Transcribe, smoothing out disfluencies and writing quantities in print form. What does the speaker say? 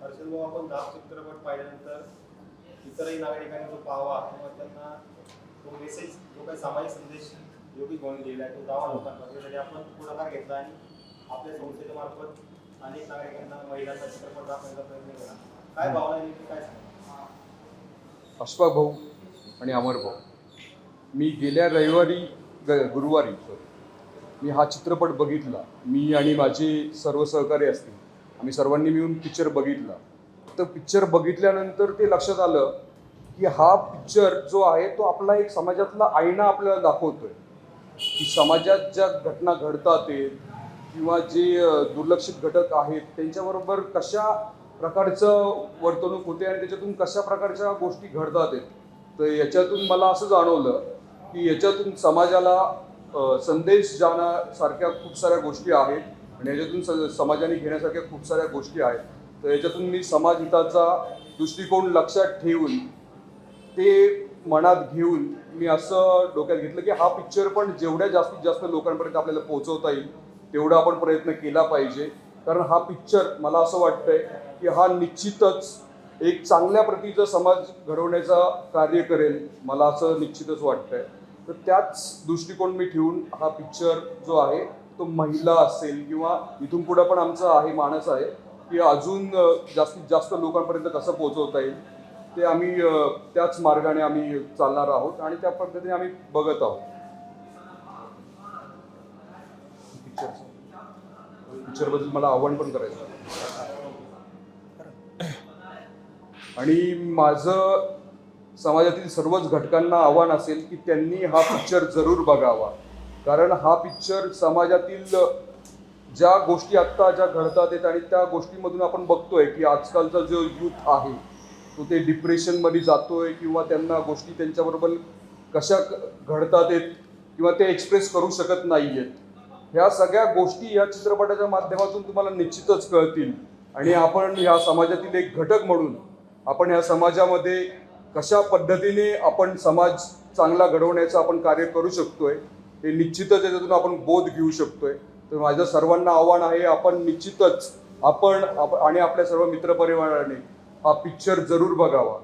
हर्षल भाऊ, आपण दाब चित्रपट पाहिल्यानंतर इतरही नागरिकांनी तो पाहावा किंवा त्यांना तो मेसेज जो काही सामाजिक संदेश योग्य घेऊन दिलेला आहे तो जावा लोकांना, त्यासाठी आपण पुढाकार घेतला आणि आपल्या संस्थेच्या मार्फत अनेक नागरिकांना महिलांचा चित्रपट दाखवण्याचा प्रयत्न केला. काय भावना आहे नेमकी, काय सांगा? अशफाक भाऊ आणि अमर भाऊ, मी गेल्या गुरुवारी मी हा चित्रपट बघितला. मी आणि माझे सर्व सहकारी असतील, आम्ही सर्वांनी मिळून पिक्चर बघितला. तर पिक्चर बघितल्यानंतर ते लक्षात आलं की हा पिक्चर जो आहे तो आपला एक समाजातला आईना आपल्याला दाखवतोय की समाजात ज्या घटना घडतात किंवा जे दुर्लक्षित घटक आहेत त्यांच्याबरोबर कशा प्रकारचं वर्तणूक होते आणि त्याच्यातून कशा प्रकारच्या गोष्टी घडतात. तर याच्यातून मला असं जाणवलं की याच्यातून समाजाला संदेश जाण्यासारख्या खूप साऱ्या गोष्टी आहेत आणि याच्यातून समाजाने घेण्यासारख्या खूप साऱ्या गोष्टी आहेत. तर याच्यातून मी समाजहिताचा दृष्टिकोन लक्षात ठेवून ते मनात घेऊन मी असं डोक्यात घेतलं की हा पिक्चर पण जेवढ्या जास्तीत जास्त लोकांपर्यंत आपल्याला पोहोचवता येईल तेवढा आपण प्रयत्न केला पाहिजे. कारण हा पिक्चर मला असं वाटतंय की हा निश्चितच एक चांगल्या प्रतीचा समाज घडवण्याचा कार्य करेल, मला असं निश्चितच वाटतंय. तर त्याच दृष्टिकोन मी ठेवून हा पिक्चर जो आहे तो महिला असेल किंवा इथून पुढे पण आमचं आहे मानस आहे की अजून जास्तीत जास्त लोकांपर्यंत कसं पोहोचवता येईल ते आम्ही त्याच मार्गाने आम्ही चालणार आहोत आणि त्या पद्धतीने आम्ही बघत आहोत. पिक्चरबद्दल मला आव्हान पण करायचं आणि माझं समाजातील सर्वच घटकांना आव्हान असेल की त्यांनी हा पिक्चर जरूर बघावा. कारण हा पिक्चर समाजातील ज्या गोष्टी आत्ता ज्या घडतात आहेत आणि त्या गोष्टीमधून आपण बघतोय की आजकालचा जो यूथ आहे तो ते डिप्रेशनमध्ये जातोय किंवा त्यांना गोष्टी त्यांच्याबरोबर कशा घडतात आहेत किंवा ते एक्सप्रेस करू शकत नाही आहेत. ह्या सगळ्या गोष्टी या चित्रपटाच्या माध्यमातून तुम्हाला निश्चितच कळतील आणि आपण ह्या समाजातील एक घटक म्हणून आपण ह्या समाजामध्ये कशा पद्धतीने आपण समाज चांगला घडवण्याचं आपण कार्य करू शकतोय हे निश्चितच याच्यातून आपण बोध घेऊ शकतोय. तर माझं सर्वांना आव्हान आहे, आपण निश्चितच आपण आणि आपल्या सर्व मित्रपरिवाराने हा पिक्चर जरूर बघावा.